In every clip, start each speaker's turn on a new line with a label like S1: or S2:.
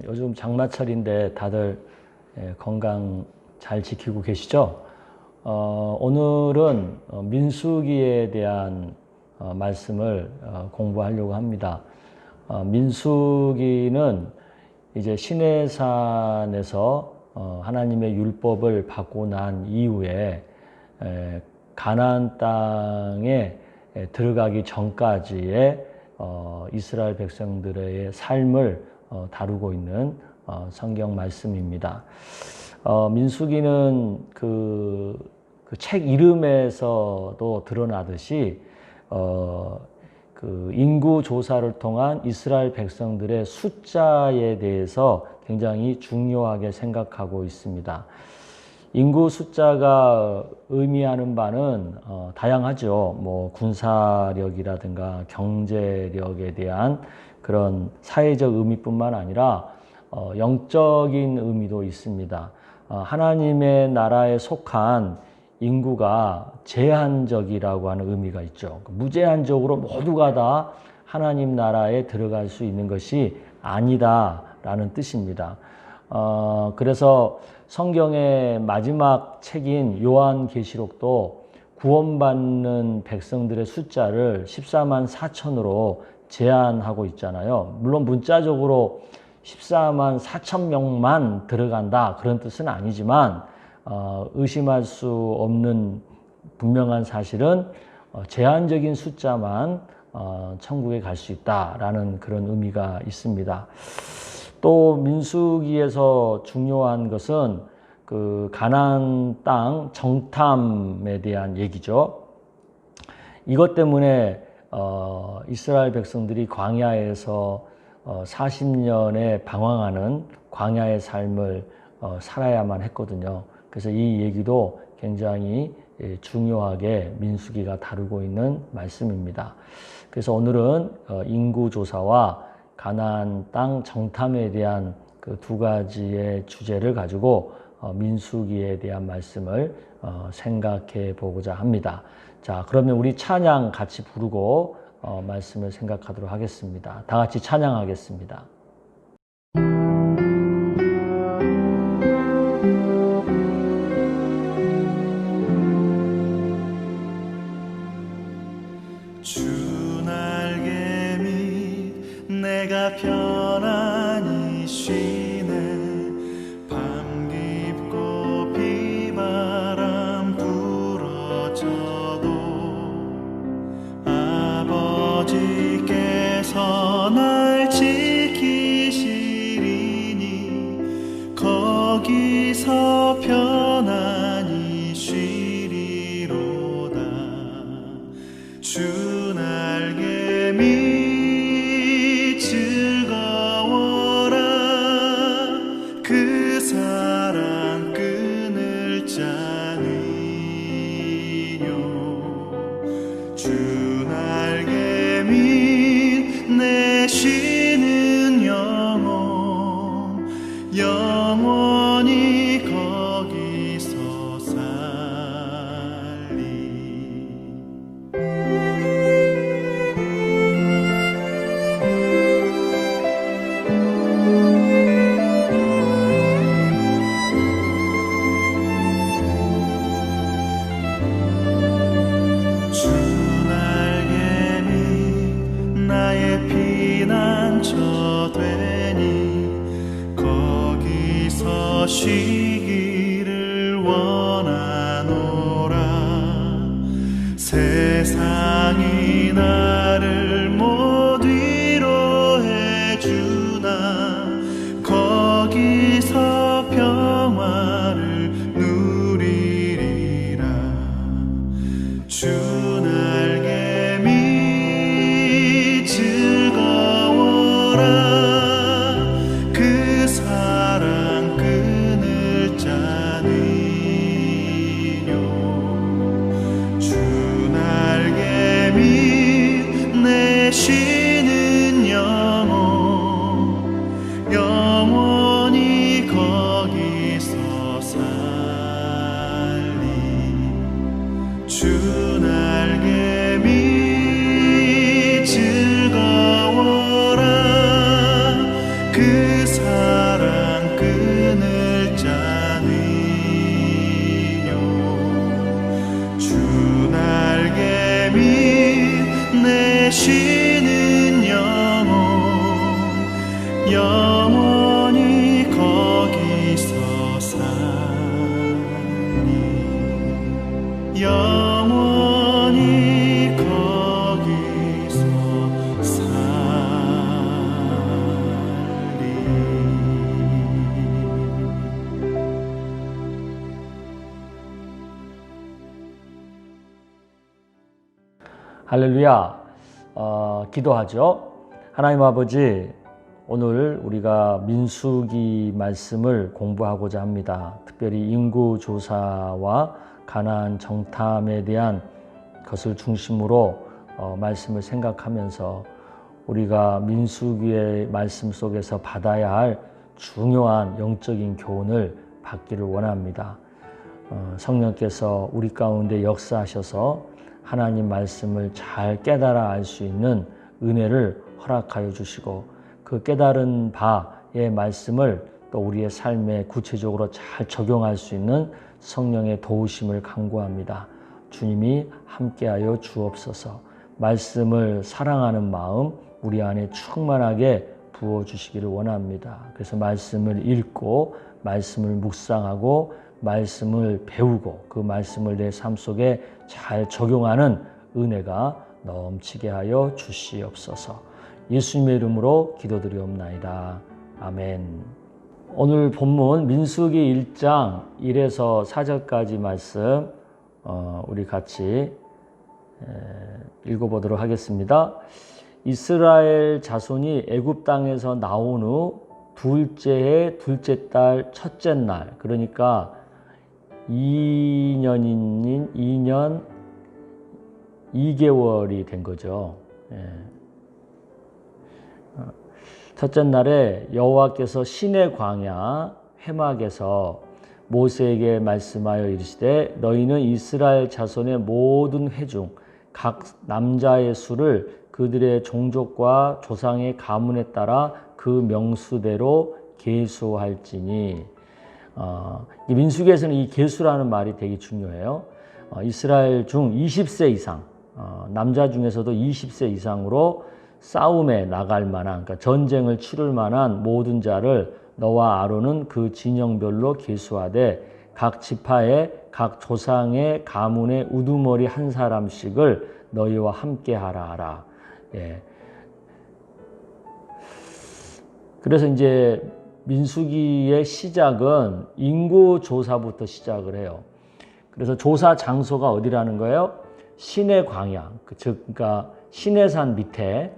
S1: 요즘 장마철인데 다들 건강 잘 지키고 계시죠? 오늘은 민수기에 대한 말씀을 공부하려고 합니다. 민수기는 이제 시내산에서 하나님의 율법을 받고 난 이후에 가나안 땅에 들어가기 전까지의 이스라엘 백성들의 삶을 다루고 있는 성경 말씀입니다. 민수기는 그 책 이름에서도 드러나듯이 그 인구 조사를 통한 이스라엘 백성들의 숫자에 대해서 굉장히 중요하게 생각하고 있습니다. 인구 숫자가 의미하는 바는 다양하죠. 뭐 군사력이라든가 경제력에 대한 그런 사회적 의미뿐만 아니라 영적인 의미도 있습니다. 하나님의 나라에 속한 인구가 제한적이라고 하는 의미가 있죠. 무제한적으로 모두가 다 하나님 나라에 들어갈 수 있는 것이 아니다라는 뜻입니다. 그래서 성경의 마지막 책인 요한계시록도 구원받는 백성들의 숫자를 14만 4천으로 제한하고 있잖아요. 물론 문자적으로 14만 4천 명만 들어간다 그런 뜻은 아니지만 의심할 수 없는 분명한 사실은 제한적인 숫자만 천국에 갈 수 있다라는 그런 의미가 있습니다. 또 민수기에서 중요한 것은 그 가나안 땅 정탐에 대한 얘기죠. 이것 때문에 이스라엘 백성들이 광야에서 40년의 방황하는 광야의 삶을 살아야만 했거든요. 그래서 이 얘기도 굉장히 중요하게 민수기가 다루고 있는 말씀입니다. 그래서 오늘은 인구조사와 가나안 땅 정탐에 대한 그 두 가지의 주제를 가지고 민수기에 대한 말씀을 생각해 보고자 합니다. 자, 그러면 우리 찬양 같이 부르고 말씀을 생각하도록 하겠습니다. 다 같이 찬양하겠습니다.
S2: 주 날개 밑 내가 편안히 쉬네. 밤 깊고 비바람 불어쳐도 아버지께서 날 지키시리니 거기서 편안히 쉬리로다. 주 날개 밑 즐거워라. 그 사랑 끊을 자는요. 주 날개 밑 내 쉬는 영혼 영원히 거기서 살리. 주 날개 밑 나의 피난처 되니 거기서 쉬기를 원하노라. 세상이 나를 못 위로해 주나 거기서 평화를 누리리라. 주 날개 밑 즐거워라. 그 사랑 끊을 자는요. 주 날개 밑 내 쉬는 영혼 영원히 거기서 살리. 주 날개 밑 즐거워라. 그 사랑 끊을 자니요 주 날개 밑 내 쉬는 영원히 거기서 사니 영원히 거기서 살리.
S1: 할렐루야. 기도하죠. 하나님 아버지, 오늘 우리가 민수기 말씀을 공부하고자 합니다. 특별히 인구조사와 가나안 정탐에 대한 것을 중심으로 말씀을 생각하면서 우리가 민수기의 말씀 속에서 받아야 할 중요한 영적인 교훈을 받기를 원합니다. 성령께서 우리 가운데 역사하셔서 하나님 말씀을 잘 깨달아 알 수 있는 은혜를 허락하여 주시고 그 깨달은 바의 말씀을 또 우리의 삶에 구체적으로 잘 적용할 수 있는 성령의 도우심을 간구합니다. 주님이 함께하여 주옵소서. 말씀을 사랑하는 마음 우리 안에 충만하게 부어주시기를 원합니다. 그래서 말씀을 읽고 말씀을 묵상하고 말씀을 배우고 그 말씀을 내 삶 속에 잘 적용하는 은혜가 넘치게 하여 주시옵소서. 예수님의 이름으로 기도드리옵나이다. 아멘. 오늘 본문 민수기 1장 1에서 4절까지 말씀 우리 같이 읽어보도록 하겠습니다. 이스라엘 자손이 애굽 땅에서 나온 후 둘째 해 둘째 달 첫째 날, 그러니까 2년 2개월이 된 거죠. 첫째 날에 여호와께서 시내 광야 회막에서 모세에게 말씀하여 이르시되 너희는 이스라엘 자손의 모든 회 중 각 남자의 수를 그들의 종족과 조상의 가문에 따라 그 명수대로 계수할지니. 이 민수기에서는 이 계수라는 말이 되게 중요해요. 이스라엘 중 20세 이상, 남자 중에서도 20세 이상으로 싸움에 나갈 만한, 그러니까 전쟁을 치를 만한 모든 자를 너와 아론은 그 진영별로 계수하되 각 지파의 각 조상의 가문의 우두머리 한 사람씩을 너희와 함께 하라. 예. 그래서 이제 민수기의 시작은 인구 조사부터 시작을 해요. 그래서 조사 장소가 어디라는 거예요? 시내 광야, 그러니까 시내산 밑에,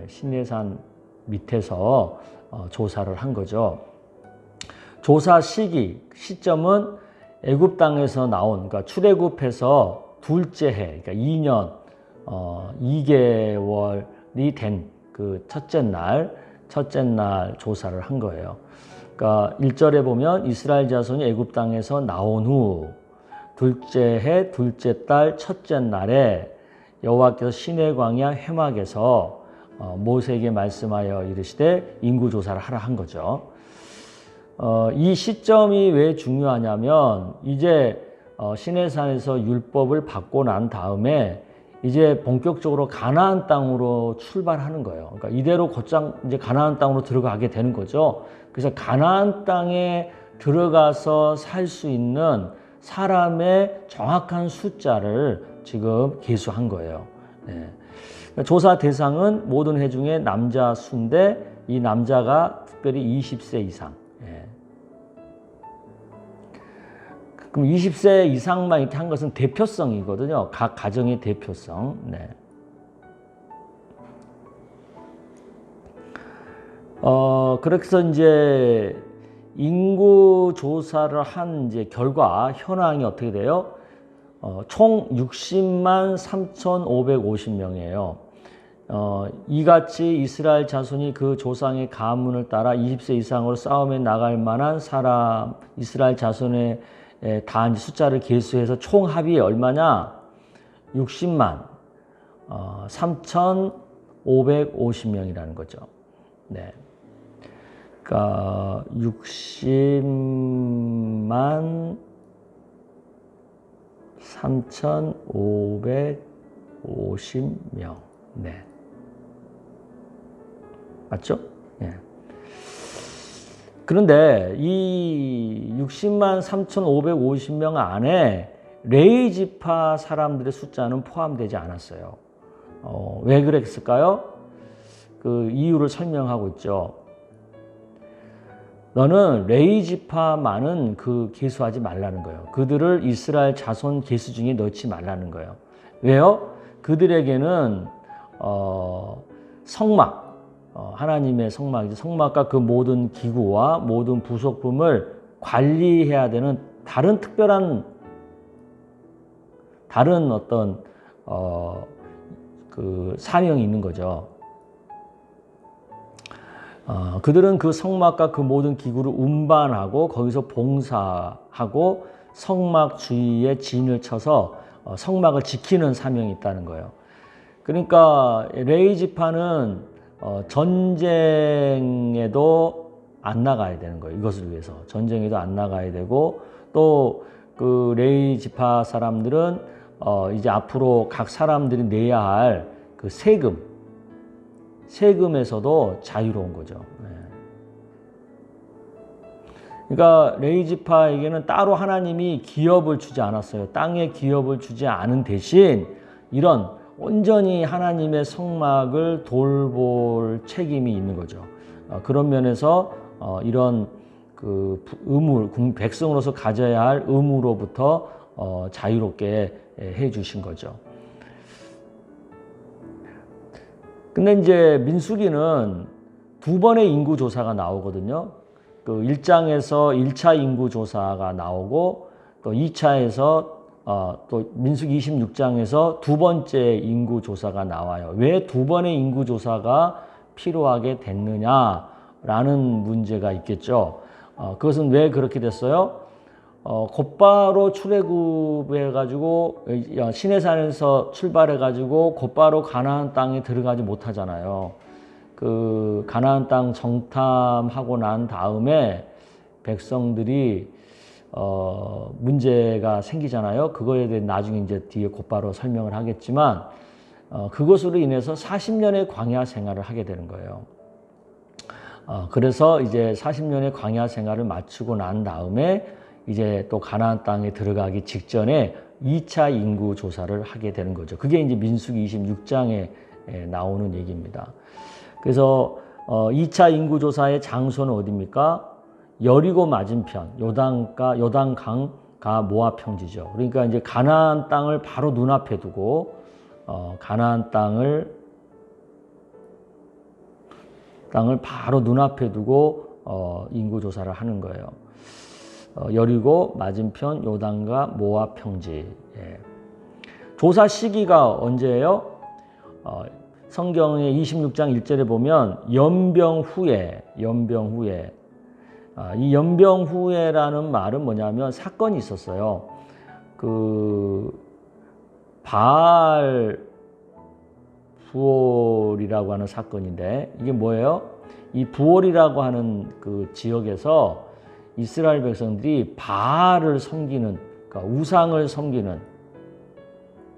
S1: 시내산 밑에서 조사를 한 거죠. 조사 시점은 애굽 땅에서 나온, 그러니까 출애굽해서 둘째 해, 그러니까 2년 2개월이 된 그 첫째 날 조사를 한 거예요. 그러니까 1절에 보면 이스라엘 자손이 애굽 땅에서 나온 후 둘째 해 둘째 달 첫째 날에 여호와께서 시내 광야 회막에서 모세에게 말씀하여 이르시되 인구 조사를 하라 한 거죠. 이 시점이 왜 중요하냐면 이제 시내산에서 율법을 받고 난 다음에 이제 본격적으로 가나안 땅으로 출발하는 거예요. 그러니까 이대로 곧장 이제 가나안 땅으로 들어가게 되는 거죠. 그래서 가나안 땅에 들어가서 살 수 있는 사람의 정확한 숫자를 지금 계수한 거예요. 네. 조사 대상은 모든 해 중에 남자 수인데 이 남자가 특별히 20세 이상. 예. 그럼 20세 이상만 이렇게 한 것은 대표성이거든요. 각 가정의 대표성. 네. 그래서 이제 인구 조사를 한 이제 결과 현황이 어떻게 돼요? 총 60만 3,550명이에요. 이같이 이스라엘 자손이 그 조상의 가문을 따라 20세 이상으로 싸움에 나갈 만한 사람, 이스라엘 자손의 다 숫자를 계수해서 총 합이 얼마냐? 60만 3,550명이라는 거죠. 네. 그러니까 60만 3,550명. 네. 맞죠? 예. 그런데 이 60만 3,550명 안에 레위 지파 사람들의 숫자는 포함되지 않았어요. 왜 그랬을까요? 그 이유를 설명하고 있죠. 너는 레위 지파만은 계수하지 말라는 거예요. 그들을 이스라엘 자손 계수 중에 넣지 말라는 거예요. 왜요? 그들에게는 성막, 하나님의 성막이죠. 성막과 그 모든 기구와 모든 부속품을 관리해야 되는 다른 특별한 어떤 그 사명이 있는 거죠. 그들은 그 성막과 그 모든 기구를 운반하고 거기서 봉사하고 성막 주위에 진을 쳐서 성막을 지키는 사명이 있다는 거예요. 그러니까 레위 지파는 전쟁에도 안 나가야 되는 거예요. 이것을 위해서 전쟁에도 안 나가야 되고, 또 그 레위 지파 사람들은 이제 앞으로 각 사람들이 내야 할 그 세금에서도 자유로운 거죠. 그러니까 레위 지파에게는 따로 하나님이 기업을 주지 않았어요. 땅에 기업을 주지 않은 대신 이런 온전히 하나님의 성막을 돌볼 책임이 있는 거죠. 그런 면에서 이런 그 의무, 백성으로서 가져야 할 의무로부터 자유롭게 해 주신 거죠. 근데 이제 민수기는 두 번의 인구 조사가 나오거든요. 그 1장에서 1차 인구 조사가 나오고, 또 2차에서 또 민수기 26장에서 두 번째 인구 조사가 나와요. 왜 두 번의 인구 조사가 필요하게 됐느냐라는 문제가 있겠죠. 그것은 왜 그렇게 됐어요? 곧바로 출애굽해가지고 시내산에서 출발해가지고 곧바로 가나안 땅에 들어가지 못하잖아요. 그 가나안 땅 정탐하고 난 다음에 백성들이 문제가 생기잖아요. 그거에 대해 나중에 이제 뒤에 곧바로 설명을 하겠지만, 그것으로 인해서 40년의 광야 생활을 하게 되는 거예요. 그래서 이제 40년의 광야 생활을 마치고 난 다음에 이제 또 가나안 땅에 들어가기 직전에 2차 인구 조사를 하게 되는 거죠. 그게 이제 민수기 26장에 나오는 얘기입니다. 그래서 2차 인구 조사의 장소는 어디입니까? 여리고 맞은편, 요단강과 모압 평지죠. 그러니까 이제 가나안 땅을 바로 눈앞에 두고 가나안 땅을 바로 눈앞에 두고 인구 조사를 하는 거예요. 여리고 맞은편 요단과 모압 평지. 예. 조사 시기가 언제예요? 성경의 26장 1절에 보면 연병 후에 이 연병 후에라는 말은 뭐냐면 사건이 있었어요. 그 바알 부올이라고 하는 사건인데, 이게 뭐예요? 이 부올이라고 하는 그 지역에서 이스라엘 백성들이 바알을 섬기는, 그러니까 우상을 섬기는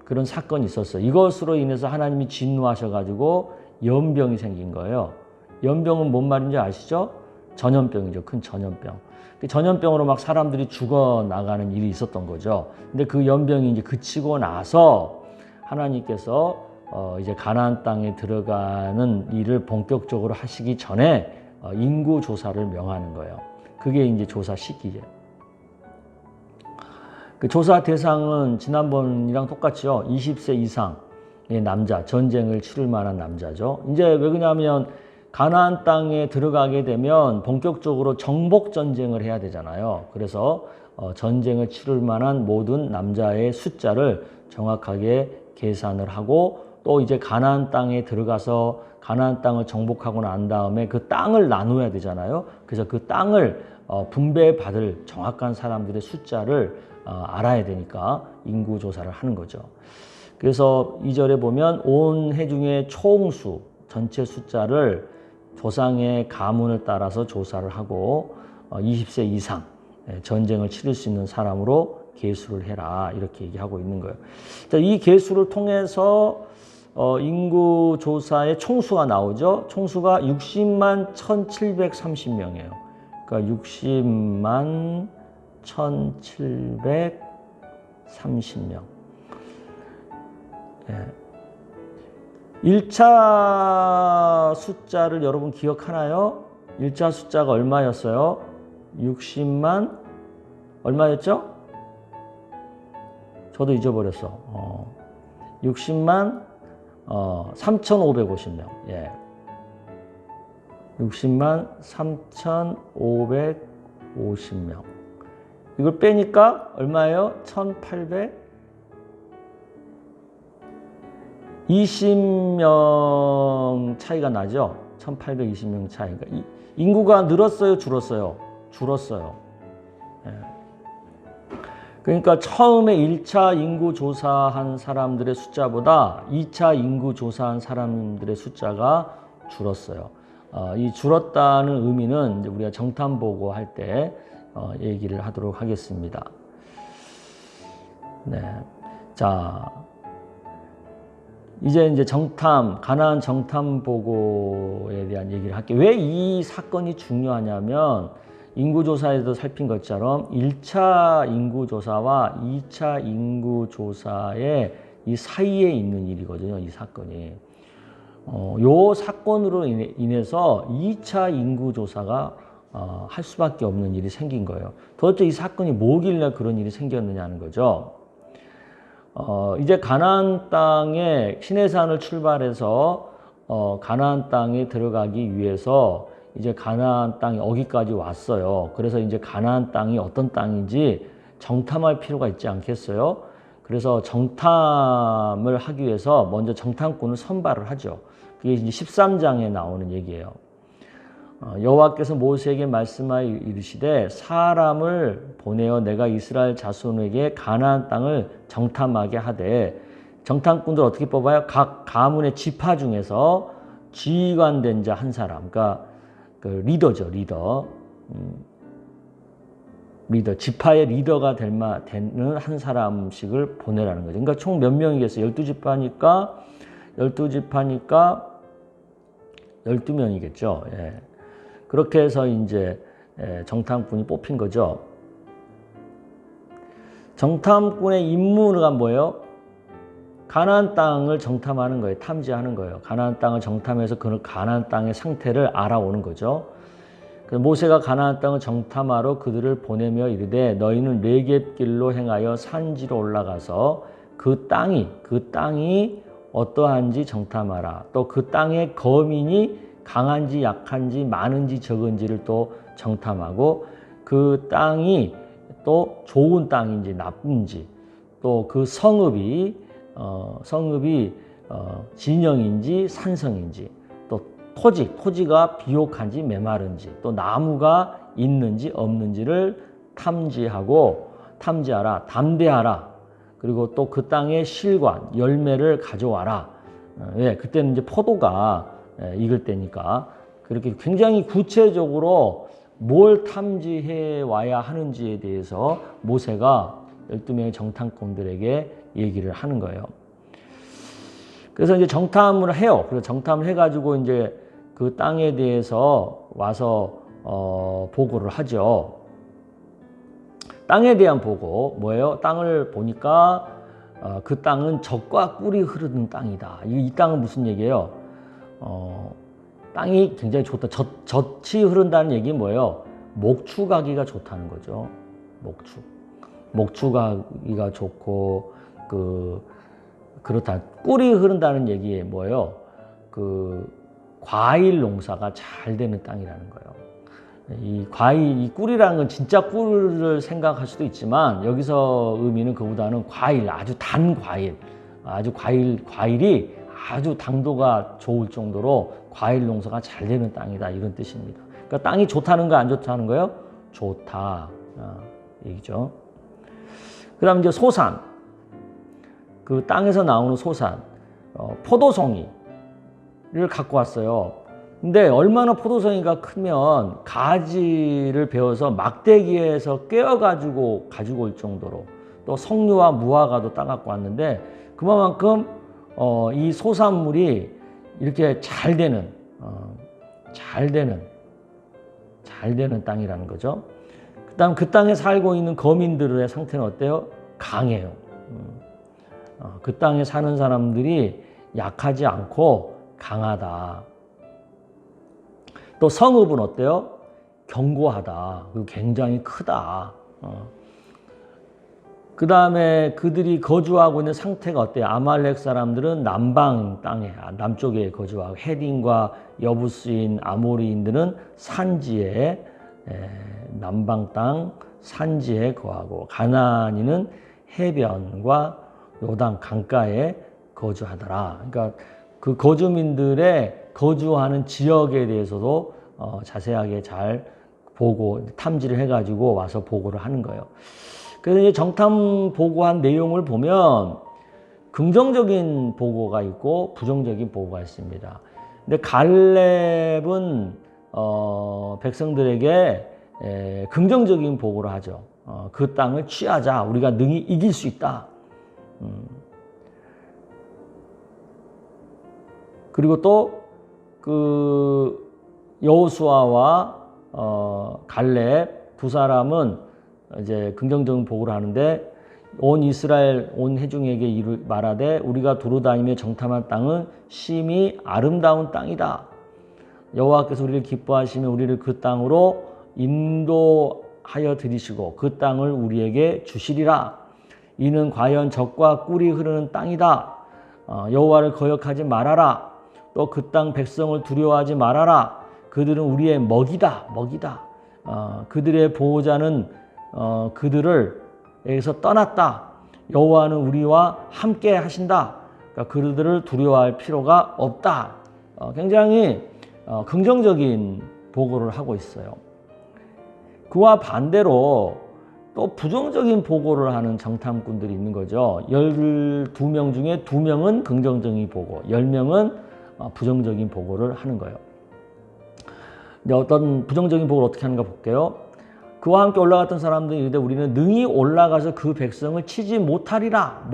S1: 그런 사건이 있었어요. 이것으로 인해서 하나님이 진노하셔가지고 연병이 생긴 거예요. 연병은 뭔 말인지 아시죠? 전염병이죠. 큰 전염병. 그 전염병으로 막 사람들이 죽어나가는 일이 있었던 거죠. 근데 그 연병이 이제 그치고 나서 하나님께서 이제 가나안 땅에 들어가는 일을 본격적으로 하시기 전에 인구 조사를 명하는 거예요. 그게 이제 조사 시기죠. 그 조사 대상은 지난번이랑 똑같죠. 20세 이상의 남자, 전쟁을 치를 만한 남자죠. 이제 왜 그러냐면 가나안 땅에 들어가게 되면 본격적으로 정복 전쟁을 해야 되잖아요. 그래서 전쟁을 치를 만한 모든 남자의 숫자를 정확하게 계산을 하고, 또 이제 가나안 땅에 들어가서 가나안 땅을 정복하고 난 다음에 그 땅을 나눠야 되잖아요. 그래서 그 땅을 분배받을 정확한 사람들의 숫자를 알아야 되니까 인구 조사를 하는 거죠. 그래서 2절에 보면 온 회중의 총수, 전체 숫자를 조상의 가문을 따라서 조사를 하고 20세 이상 전쟁을 치를 수 있는 사람으로 계수를 해라 이렇게 얘기하고 있는 거예요. 이 계수를 통해서 인구 조사의 총수가 나오죠. 총수가 60만 1730명이에요. 그러니까 60만 1730명. 1차 숫자를 여러분 기억하나요? 1차 숫자가 얼마였어요? 60만 얼마였죠? 저도 잊어버렸어. 60만 3,550명. 예. 60만 3,550명. 이걸 빼니까 얼마예요? 1,820명 차이가 나죠? 1,820명 차이가. 인구가 늘었어요? 줄었어요? 줄었어요. 예. 그러니까 처음에 1차 인구 조사한 사람들의 숫자보다 2차 인구 조사한 사람들의 숫자가 줄었어요. 이 줄었다는 의미는 이제 우리가 정탐 보고할 때 얘기를 하도록 하겠습니다. 네. 자, 이제 정탐, 가나안 정탐 보고에 대한 얘기를 할게요. 왜 이 사건이 중요하냐면 인구조사에도 살핀 것처럼 1차 인구조사와 2차 인구조사의 이 사이에 있는 일이거든요. 이 사건이. 요 사건으로 인해서 2차 인구조사가 할 수밖에 없는 일이 생긴 거예요. 도대체 이 사건이 뭐길래 그런 일이 생겼느냐는 거죠. 이제 가나안 땅에 시내산을 출발해서 가나안 땅에 들어가기 위해서 이제 가나안 땅이 어기까지 왔어요. 그래서 이제 가나안 땅이 어떤 땅인지 정탐할 필요가 있지 않겠어요? 그래서 정탐을 하기 위해서 먼저 정탐꾼을 선발을 하죠. 그게 이제 13장에 나오는 얘기예요. 여호와께서 모세에게 말씀하여 이르시되 사람을 보내어 내가 이스라엘 자손에게 가나안 땅을 정탐하게 하되, 정탐꾼들 어떻게 뽑아요? 각 가문의 지파 중에서 지휘관된 자 한 사람, 그러니까 그 리더죠, 리더. 리더, 지파의 리더가 되는 한 사람씩을 보내라는 거죠. 그러니까 총 몇 명이겠어요? 12지파니까 12명이겠죠. 예. 그렇게 해서 이제 정탐꾼이 뽑힌 거죠. 정탐꾼의 임무가 뭐예요? 가나안 땅을 정탐하는 거예요. 탐지하는 거예요. 가나안 땅을 정탐해서 그 가나안 땅의 상태를 알아오는 거죠. 그래서 모세가 가나안 땅을 정탐하러 그들을 보내며 이르되 너희는 레겝길로 행하여 산지로 올라가서 그 땅이 어떠한지 정탐하라. 또 그 땅의 거민이 강한지 약한지 많은지 적은지를 또 정탐하고, 그 땅이 또 좋은 땅인지 나쁜지, 또 그 성읍이 진영인지 산성인지, 또 토지가 비옥한지 메마른지, 또 나무가 있는지 없는지를 탐지하라, 담대하라. 그리고 또 그 땅의 실관, 열매를 가져와라. 예, 그때는 이제 포도가 익을 때니까. 그렇게 굉장히 구체적으로 뭘 탐지해 와야 하는지에 대해서 모세가 12명의 정탐꾼들에게 얘기를 하는 거예요. 그래서 이제 정탐을 해요. 그래서 정탐을 해가지고 이제 그 땅에 대해서 와서 보고를 하죠. 땅에 대한 보고 뭐예요? 땅을 보니까 그 땅은 젖과 꿀이 흐르는 땅이다. 이 땅은 무슨 얘기예요? 땅이 굉장히 좋다. 젖이 흐른다는 얘기는 뭐예요? 목축하기가 좋다는 거죠. 목축하기가 좋고 그렇다. 꿀이 흐른다는 얘기에 뭐예요? 과일 농사가 잘 되는 땅이라는 거예요. 이 꿀이라는 건 진짜 꿀을 생각할 수도 있지만 여기서 의미는 그보다는 과일, 아주 단 과일, 과일이 아주 당도가 좋을 정도로 과일 농사가 잘 되는 땅이다, 이런 뜻입니다. 그러니까 땅이 좋다는 거 안 좋다는 거예요? 좋다 얘기죠. 그 다음 이제 소산, 그 땅에서 나오는 소산, 포도송이를 갖고 왔어요. 근데 얼마나 포도송이가 크면 가지를 베어서 막대기에서 꿰어가지고 가지고 올 정도로, 또 석류와 무화과도 따갖고 왔는데, 그만큼 이 소산물이 이렇게 잘 되는 땅이라는 거죠. 그다음 그 땅에 살고 있는 거민들의 상태는 어때요? 강해요. 그 땅에 사는 사람들이 약하지 않고 강하다. 또 성읍은 어때요? 견고하다. 그리고 굉장히 크다. 그 다음에 그들이 거주하고 있는 상태가 어때요? 아말렉 사람들은 남방 땅에, 남쪽에 거주하고, 헤딘과 여부스인 아모리인들은 산지에, 남방 땅 산지에 거하고, 가나안인은 해변과 요단 강가에 거주하더라. 그러니까 그 거주민들의 거주하는 지역에 대해서도 자세하게 잘 보고 탐지를 해가지고 와서 보고를 하는 거예요. 그래서 이제 정탐 보고한 내용을 보면 긍정적인 보고가 있고 부정적인 보고가 있습니다. 근데 갈렙은 백성들에게 긍정적인 보고를 하죠. 그 땅을 취하자. 우리가 능히 이길 수 있다. 그리고 또 그 여호수아와 갈렙 두 사람은 이제 긍정적인 보고를 하는데, 온 이스라엘 온 회중에게 말하되 우리가 두루다니며 정탐한 땅은 심히 아름다운 땅이다. 여호와께서 우리를 기뻐하시며 우리를 그 땅으로 인도하여 들이시고 그 땅을 우리에게 주시리라. 이는 과연 젖과 꿀이 흐르는 땅이다. 여호와를 거역하지 말아라. 또 그 땅 백성을 두려워하지 말아라. 그들은 우리의 먹이다. 그들의 보호자는 그들을 여기서 떠났다. 여호와는 우리와 함께 하신다. 그러니까 그들을 두려워할 필요가 없다. 굉장히 긍정적인 보고를 하고 있어요. 그와 반대로 또 부정적인 보고를 하는 정탐꾼들이 있는 거죠. 12명 중에 2명은 긍정적인 보고, 10명은 부정적인 보고를 하는 거예요. 근데 어떤 부정적인 보고를 어떻게 하는가 볼게요. 그와 함께 올라갔던 사람들이 이르되 우리는 능히 올라가서 그 백성을 치지 못하리라.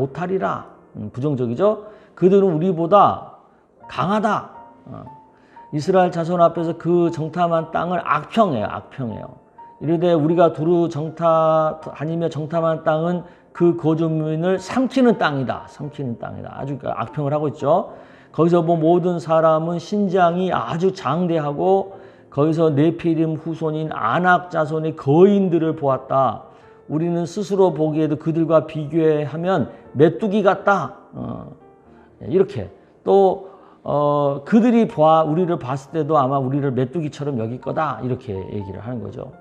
S1: 부정적이죠. 그들은 우리보다 강하다. 이스라엘 자손 앞에서 그 정탐한 땅을 악평해요. 이르되 우리가 두루 다니며 정탐한 땅은 그 거주민을 삼키는 땅이다. 아주 악평을 하고 있죠. 거기서 모든 사람은 신장이 아주 장대하고 거기서 네피림 후손인 아낙 자손의 거인들을 보았다. 우리는 스스로 보기에도 그들과 비교하면 메뚜기 같다. 이렇게 또 그들이 우리를 봤을 때도 아마 우리를 메뚜기처럼 여길 거다. 이렇게 얘기를 하는 거죠.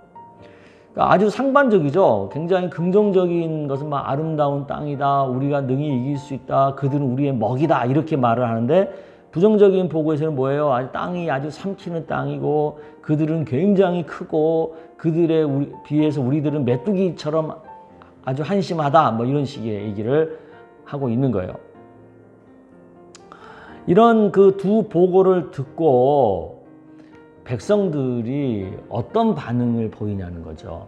S1: 그러니까 아주 상반적이죠. 굉장히 긍정적인 것은 막 아름다운 땅이다. 우리가 능히 이길 수 있다. 그들은 우리의 먹이다. 이렇게 말을 하는데, 부정적인 보고에서는 뭐예요? 땅이 아주 삼키는 땅이고 그들은 굉장히 크고 그들에 비해서 우리들은 메뚜기처럼 아주 한심하다. 이런 식의 얘기를 하고 있는 거예요. 이런 그 두 보고를 듣고 백성들이 어떤 반응을 보이냐는 거죠.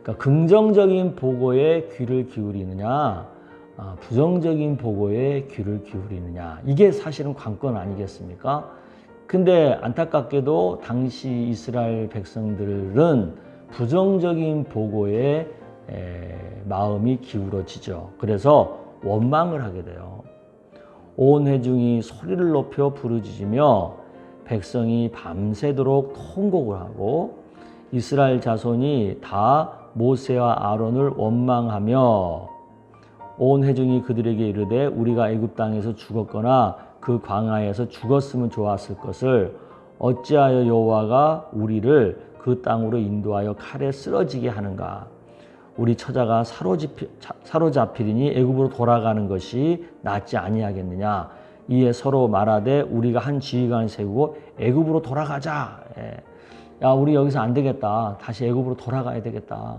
S1: 그러니까 긍정적인 보고에 귀를 기울이느냐, 부정적인 보고에 귀를 기울이느냐, 이게 사실은 관건 아니겠습니까? 근데 안타깝게도 당시 이스라엘 백성들은 부정적인 보고에 마음이 기울어지죠. 그래서 원망을 하게 돼요. 온 회중이 소리를 높여 부르짖으며 백성이 밤새도록 통곡을 하고 이스라엘 자손이 다 모세와 아론을 원망하며 온 회중이 그들에게 이르되 우리가 애굽 땅에서 죽었거나 그 광야에서 죽었으면 좋았을 것을 어찌하여 여호와가 우리를 그 땅으로 인도하여 칼에 쓰러지게 하는가. 우리 처자가 사로잡히리니 애굽으로 돌아가는 것이 낫지 아니하겠느냐. 이에 서로 말하되 우리가 한 지휘관을 세우고 애굽으로 돌아가자. 야, 우리 여기서 안 되겠다. 다시 애굽으로 돌아가야 되겠다.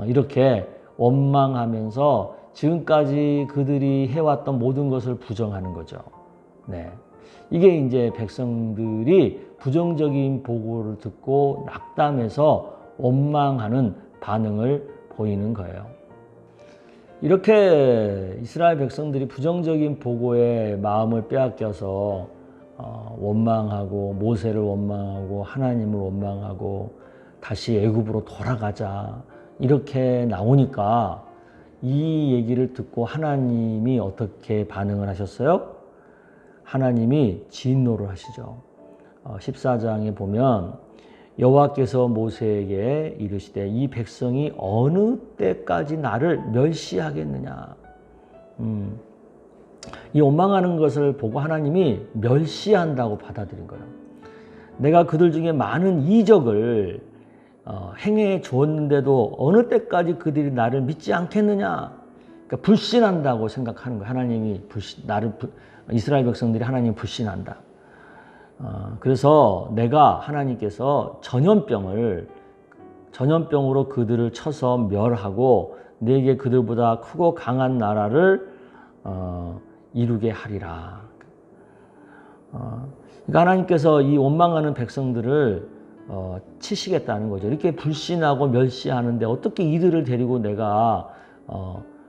S1: 이렇게 원망하면서 지금까지 그들이 해왔던 모든 것을 부정하는 거죠. 네. 이게 이제 백성들이 부정적인 보고를 듣고 낙담해서 원망하는 반응을 보이는 거예요. 이렇게 이스라엘 백성들이 부정적인 보고에 마음을 빼앗겨서 원망하고 모세를 원망하고 하나님을 원망하고 다시 애굽으로 돌아가자 이렇게 나오니까 이 얘기를 듣고 하나님이 어떻게 반응을 하셨어요? 하나님이 진노를 하시죠. 14장에 보면 여호와께서 모세에게 이르시되 이 백성이 어느 때까지 나를 멸시하겠느냐. 이 원망하는 것을 보고 하나님이 멸시한다고 받아들인 거예요. 내가 그들 중에 많은 이적을 행해 주었는데도 어느 때까지 그들이 나를 믿지 않겠느냐. 그러니까 불신한다고 생각하는 거예요. 하나님이 이스라엘 백성들이 하나님을 불신한다. 그래서 내가 하나님께서 전염병으로 그들을 쳐서 멸하고 내게 그들보다 크고 강한 나라를 이루게 하리라. 그러니까 하나님께서 이 원망하는 백성들을 치시겠다는 거죠. 이렇게 불신하고 멸시하는데 어떻게 이들을 데리고 내가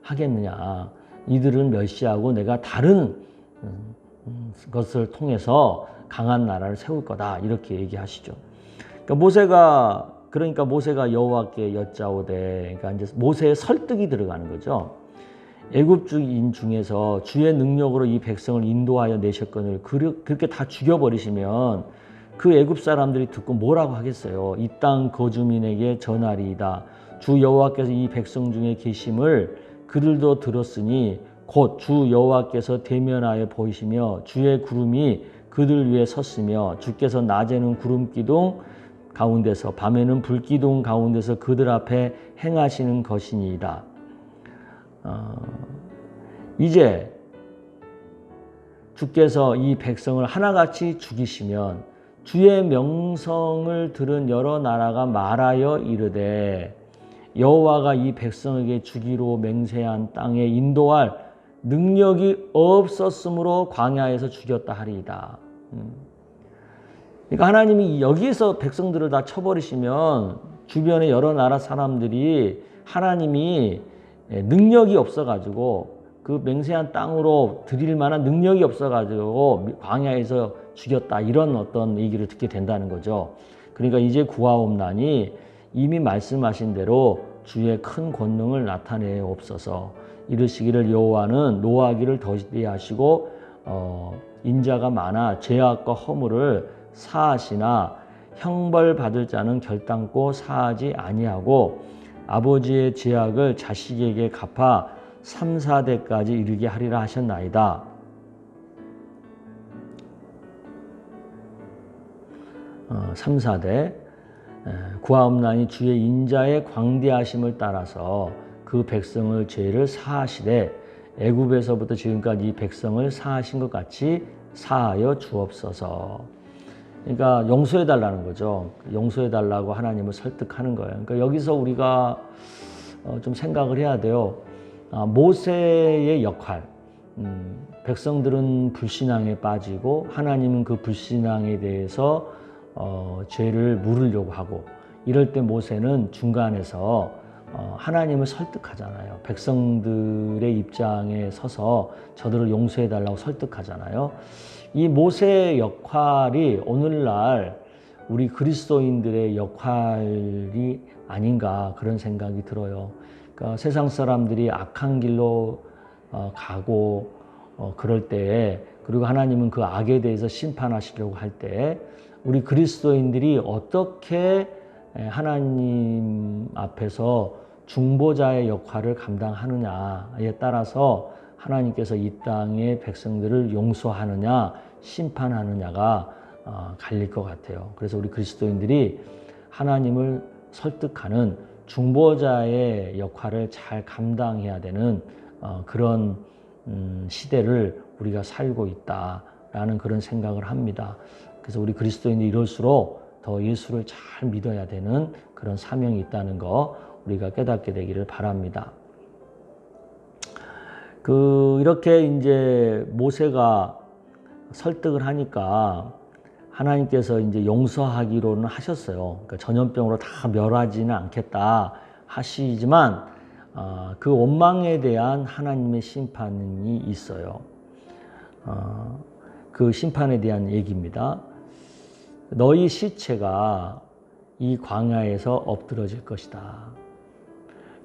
S1: 하겠느냐. 이들은 멸시하고 내가 다른 것을 통해서 강한 나라를 세울 거다 이렇게 얘기하시죠. 그러니까 모세가 여호와께 여짜오되, 그러니까 이제 모세의 설득이 들어가는 거죠. 애굽주인 중에서 주의 능력으로 이 백성을 인도하여 내셨거늘 그렇게 다 죽여버리시면 그 애굽 사람들이 듣고 뭐라고 하겠어요? 이 땅 거주민에게 전하리이다. 주 여호와께서 이 백성 중에 계심을 그들도 들었으니 곧 주 여호와께서 대면하여 보이시며 주의 구름이 그들 위에 섰으며 주께서 낮에는 구름 기둥 가운데서 밤에는 불 기둥 가운데서 그들 앞에 행하시는 것이니이다. 이제 주께서 이 백성을 하나같이 죽이시면 주의 명성을 들은 여러 나라가 말하여 이르되 여호와가 이 백성에게 주기로 맹세한 땅에 인도할 능력이 없었으므로 광야에서 죽였다 하리이다. 그러니까 하나님이 여기에서 백성들을 다 쳐버리시면 주변의 여러 나라 사람들이 하나님이 능력이 없어가지고 그 맹세한 땅으로 드릴 만한 능력이 없어가지고 광야에서 죽였다 이런 어떤 얘기를 듣게 된다는 거죠. 그러니까 이제 구하옵나니 이미 말씀하신 대로 주의 큰 권능을 나타내옵소서. 이르시기를 여호와는 노하기를 더디하시고 인자가 많아 죄악과 허물을 사하시나 형벌 받을 자는 결단코 사하지 아니하고 아버지의 죄악을 자식에게 갚아 3, 4대까지 이르게 하리라 하셨나이다. 3, 4대 구하옵나니 주의 인자의 광대하심을 따라서 그 백성을 죄를 사하시되 애굽에서부터 지금까지 이 백성을 사하신 것 같이 사하여 주옵소서. 그러니까 용서해 달라는 거죠. 용서해 달라고 하나님을 설득하는 거예요. 그러니까 여기서 우리가 좀 생각을 해야 돼요. 모세의 역할, 백성들은 불신앙에 빠지고 하나님은 그 불신앙에 대해서 죄를 물으려고 하고 이럴 때 모세는 중간에서 하나님을 설득하잖아요. 백성들의 입장에 서서 저들을 용서해 달라고 설득하잖아요. 이 모세의 역할이 오늘날 우리 그리스도인들의 역할이 아닌가 그런 생각이 들어요. 그러니까 세상 사람들이 악한 길로 가고 그럴 때에 그리고 하나님은 그 악에 대해서 심판하시려고 할 때 우리 그리스도인들이 어떻게 하나님 앞에서 중보자의 역할을 감당하느냐에 따라서 하나님께서 이 땅의 백성들을 용서하느냐 심판하느냐가 갈릴 것 같아요. 그래서 우리 그리스도인들이 하나님을 설득하는 중보자의 역할을 잘 감당해야 되는 그런 시대를 우리가 살고 있다라는 그런 생각을 합니다. 그래서 우리 그리스도인들이 이럴수록 더 예수를 잘 믿어야 되는 그런 사명이 있다는 거 우리가 깨닫게 되기를 바랍니다. 이렇게 이제 모세가 설득을 하니까 하나님께서 이제 용서하기로는 하셨어요. 그러니까 전염병으로 다 멸하지는 않겠다 하시지만 그 원망에 대한 하나님의 심판이 있어요. 그 심판에 대한 얘기입니다. 너희 시체가 이 광야에서 엎드러질 것이다.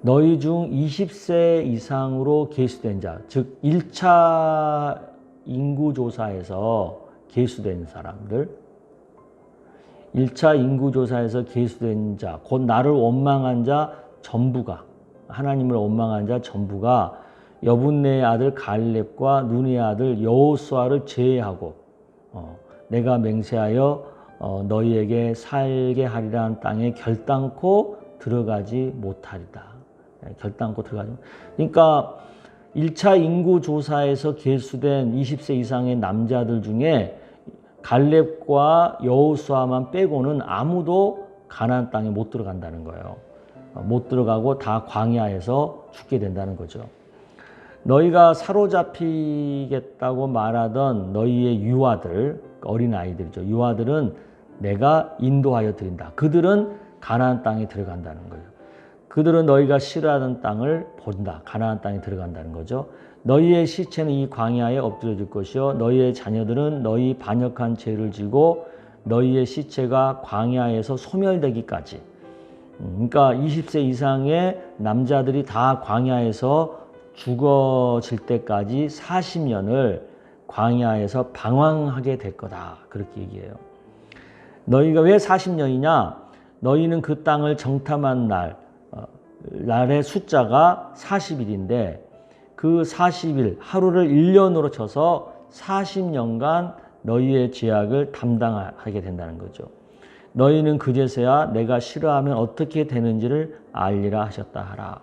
S1: 너희 중 20세 이상으로 계수된 자, 즉 1차 인구조사에서 계수된 사람들, 1차 인구조사에서 계수된 자, 곧 나를 원망한 자 전부가, 하나님을 원망한 자 전부가 여분네의 아들 갈렙과 눈의 아들 여호수아를 제외하고 내가 맹세하여 너희에게 살게 하리라는 땅에 결단코 들어가지 못하리다. 결단코 들어가지. 그러니까 1차 인구조사에서 계수된 20세 이상의 남자들 중에 갈렙과 여호수아만 빼고는 아무도 가나안 땅에 못 들어간다는 거예요. 못 들어가고 다 광야에서 죽게 된다는 거죠. 너희가 사로잡히겠다고 말하던 너희의 유아들, 어린 아이들이죠. 유아들은 내가 인도하여 드린다. 그들은 가나안 땅에 들어간다는 거예요. 그들은 너희가 싫어하는 땅을 본다. 가나안 땅에 들어간다는 거죠. 너희의 시체는 이 광야에 엎드려질 것이요 너희의 자녀들은 너희 반역한 죄를 지고 너희의 시체가 광야에서 소멸되기까지. 그러니까 20세 이상의 남자들이 다 광야에서 죽어질 때까지 40년을 광야에서 방황하게 될 거다. 그렇게 얘기해요. 너희가 왜 40년이냐? 너희는 그 땅을 정탐한 날의 숫자가 40일인데 그 40일, 하루를 1년으로 쳐서 40년간 너희의 죄악을 담당하게 된다는 거죠. 너희는 그제서야 내가 싫어하면 어떻게 되는지를 알리라 하셨다 하라.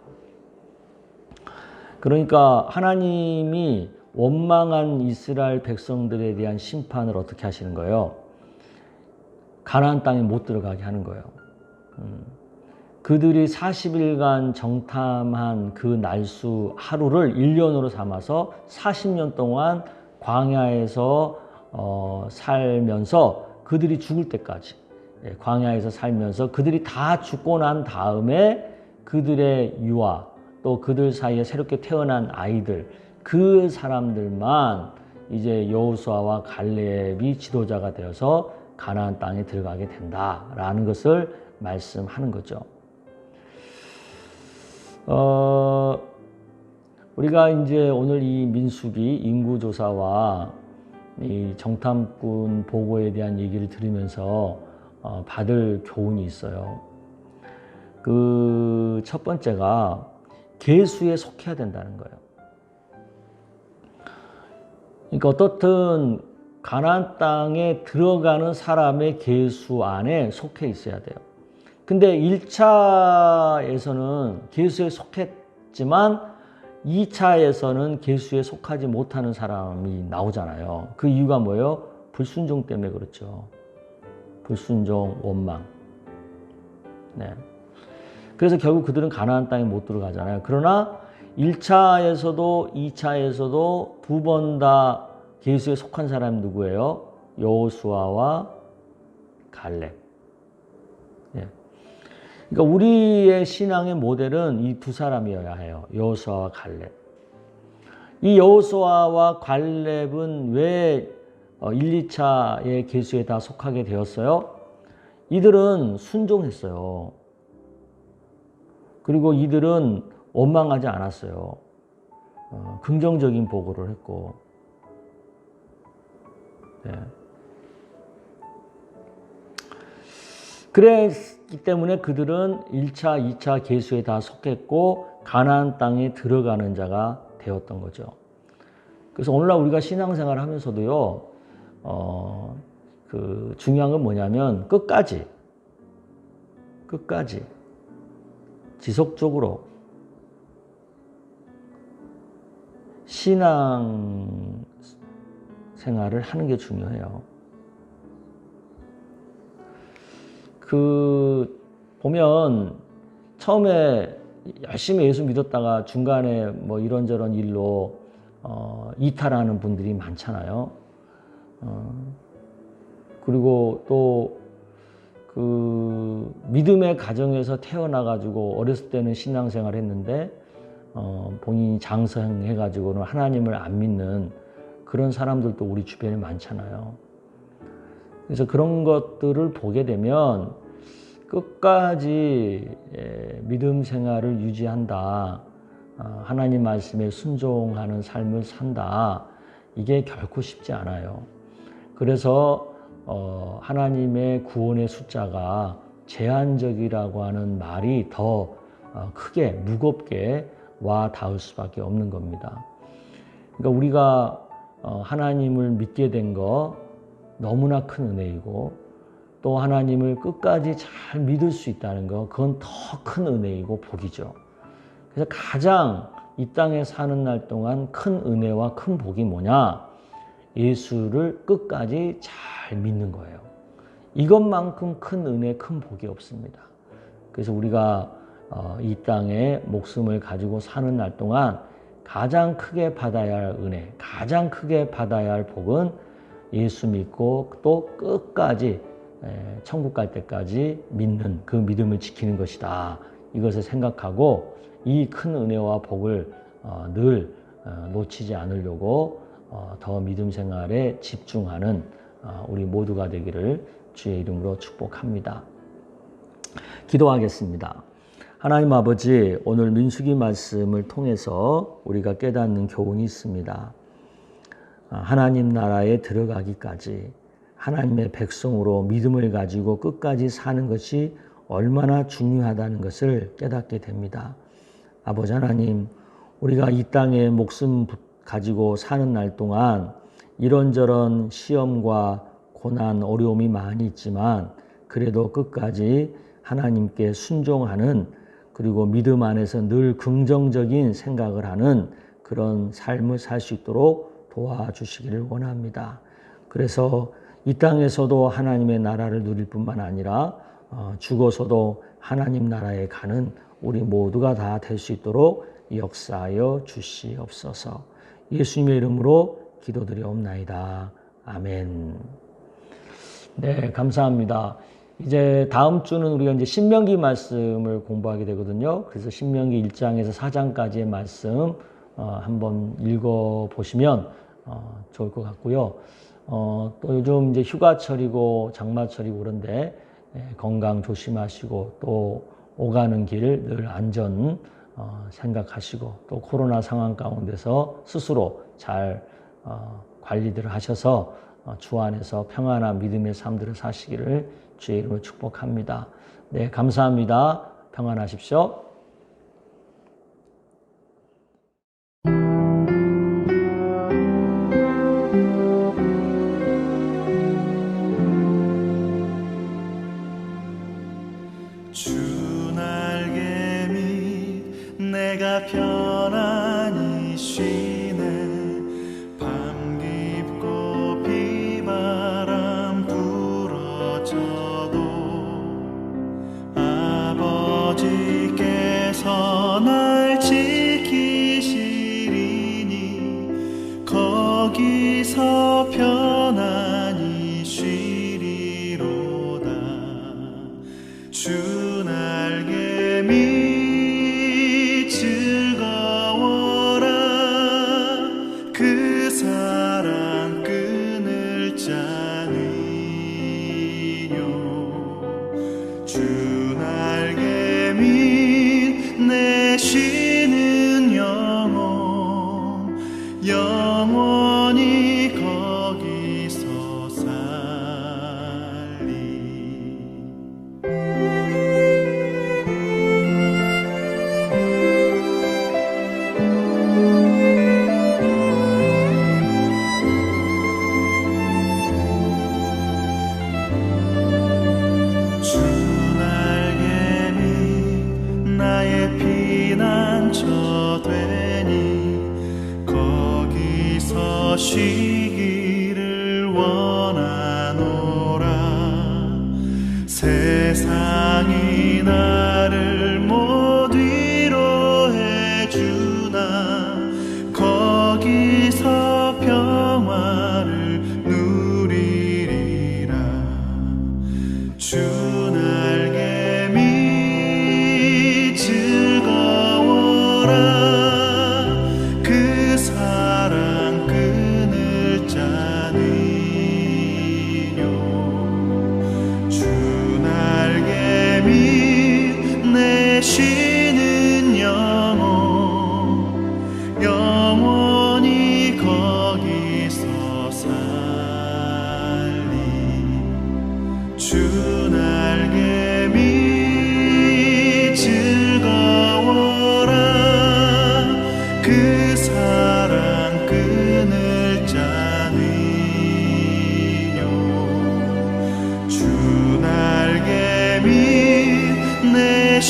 S1: 그러니까 하나님이 원망한 이스라엘 백성들에 대한 심판을 어떻게 하시는 거예요? 가나안 땅에 못 들어가게 하는 거예요. 그들이 40일간 정탐한 그 날수 하루를 1년으로 삼아서 40년 동안 광야에서 살면서 그들이 죽을 때까지 광야에서 살면서 그들이 다 죽고 난 다음에 그들의 유아 또 그들 사이에 새롭게 태어난 아이들 그 사람들만 이제 여호수아와 갈렙이 지도자가 되어서 가나안 땅에 들어가게 된다라는 것을 말씀하는 거죠. 우리가 이제 오늘 이 민수기 인구조사와 이 정탐꾼 보고에 대한 얘기를 들으면서 받을 교훈이 있어요. 그 첫 번째가 계수에 속해야 된다는 거예요. 그러니까 어떻든 가나안 땅에 들어가는 사람의 계수 안에 속해 있어야 돼요. 근데 1차에서는 계수에 속했지만 2차에서는 계수에 속하지 못하는 사람이 나오잖아요. 그 이유가 뭐예요? 불순종 때문에 그렇죠. 불순종, 원망. 네. 그래서 결국 그들은 가나안 땅에 못 들어가잖아요. 그러나 1차에서도 2차에서도 두 번 다 계수에 속한 사람이 누구예요? 여호수아와 갈렙. 예. 그러니까 우리의 신앙의 모델은 이 두 사람이어야 해요. 여호수아와 갈렙. 이 여호수아와 갈렙은 왜 1, 2차의 계수에 다 속하게 되었어요? 이들은 순종했어요. 그리고 이들은 원망하지 않았어요. 긍정적인 보고를 했고. 네. 그랬기 때문에 그들은 1차, 2차 계수에 다 속했고 가나안 땅에 들어가는 자가 되었던 거죠. 그래서 오늘날 우리가 신앙생활을 하면서도요, 그 중요한 건 뭐냐면 끝까지 지속적으로 신앙 생활을 하는 게 중요해요. 보면 처음에 열심히 예수 믿었다가 중간에 뭐 이런저런 일로 이탈하는 분들이 많잖아요. 그리고 또 그 믿음의 가정에서 태어나가지고 어렸을 때는 신앙생활 했는데 본인이 장성해가지고는 하나님을 안 믿는 그런 사람들도 우리 주변에 많잖아요. 그래서 그런 것들을 보게 되면 끝까지 믿음 생활을 유지한다, 하나님 말씀에 순종하는 삶을 산다, 이게 결코 쉽지 않아요. 그래서 하나님의 구원의 숫자가 제한적이라고 하는 말이 더 크게 무겁게 와 닿을 수밖에 없는 겁니다. 그러니까 우리가 하나님을 믿게 된 거 너무나 큰 은혜이고, 또 하나님을 끝까지 잘 믿을 수 있다는 거, 그건 더 큰 은혜이고 복이죠. 그래서 가장 이 땅에 사는 날 동안 큰 은혜와 큰 복이 뭐냐? 예수를 끝까지 잘 믿는 거예요. 이것만큼 큰 은혜, 큰 복이 없습니다. 그래서 우리가 이 땅에 목숨을 가지고 사는 날 동안 가장 크게 받아야 할 은혜, 가장 크게 받아야 할 복은 예수 믿고 또 끝까지 천국 갈 때까지 믿는, 그 믿음을 지키는 것이다. 이것을 생각하고 이 큰 은혜와 복을 늘 놓치지 않으려고 더 믿음 생활에 집중하는 우리 모두가 되기를 주의 이름으로 축복합니다. 기도하겠습니다. 하나님 아버지, 오늘 민수기 말씀을 통해서 우리가 깨닫는 교훈이 있습니다. 하나님 나라에 들어가기까지 하나님의 백성으로 믿음을 가지고 끝까지 사는 것이 얼마나 중요하다는 것을 깨닫게 됩니다. 아버지 하나님, 우리가 이 땅에 목숨 가지고 사는 날 동안 이런저런 시험과 고난, 어려움이 많이 있지만 그래도 끝까지 하나님께 순종하는, 그리고 믿음 안에서 늘 긍정적인 생각을 하는 그런 삶을 살 수 있도록 도와주시기를 원합니다. 그래서 이 땅에서도 하나님의 나라를 누릴 뿐만 아니라 죽어서도 하나님 나라에 가는 우리 모두가 다 될 수 있도록 역사하여 주시옵소서. 예수님의 이름으로 기도드리옵나이다. 아멘. 네, 감사합니다. 이제 다음 주는 우리가 이제 신명기 말씀을 공부하게 되거든요. 그래서 신명기 1장에서 4장까지의 말씀 한번 읽어보시면 좋을 것 같고요. 또 요즘 이제 휴가철이고 장마철이고 그런데 건강 조심하시고 또 오가는 길 늘 안전 생각하시고 또 코로나 상황 가운데서 스스로 잘 관리들을 하셔서 주 안에서 평안한 믿음의 삶들을 사시기를 주의 이름으로 축복합니다. 네, 감사합니다. 평안하십시오.
S2: 주 날개 밑 내가 편안히 쉬네. 밤 깊고 비바람 불어쳐도 아버지께서 날 지키시리니 거기서 편안히 쉬리로다. 주 날개 밑 즐거워라. 그 사랑 끊을 자는요. 주 날개 밑 내 쉬는 영혼 영원히 거기서 살리. 주 날개 밑 나의 피난처 되니 거기서 쉬기를 원하노라. 세상이 나를 못 위로해 주나 거기서 평화를 누리리라. 그 사랑 끊을 자는요 주 날개 밑 내 쉬는 영원히 거기서 살리 주 날개 밑 즐거워라 그 사랑 끊을 자는요 주 날개 밑 내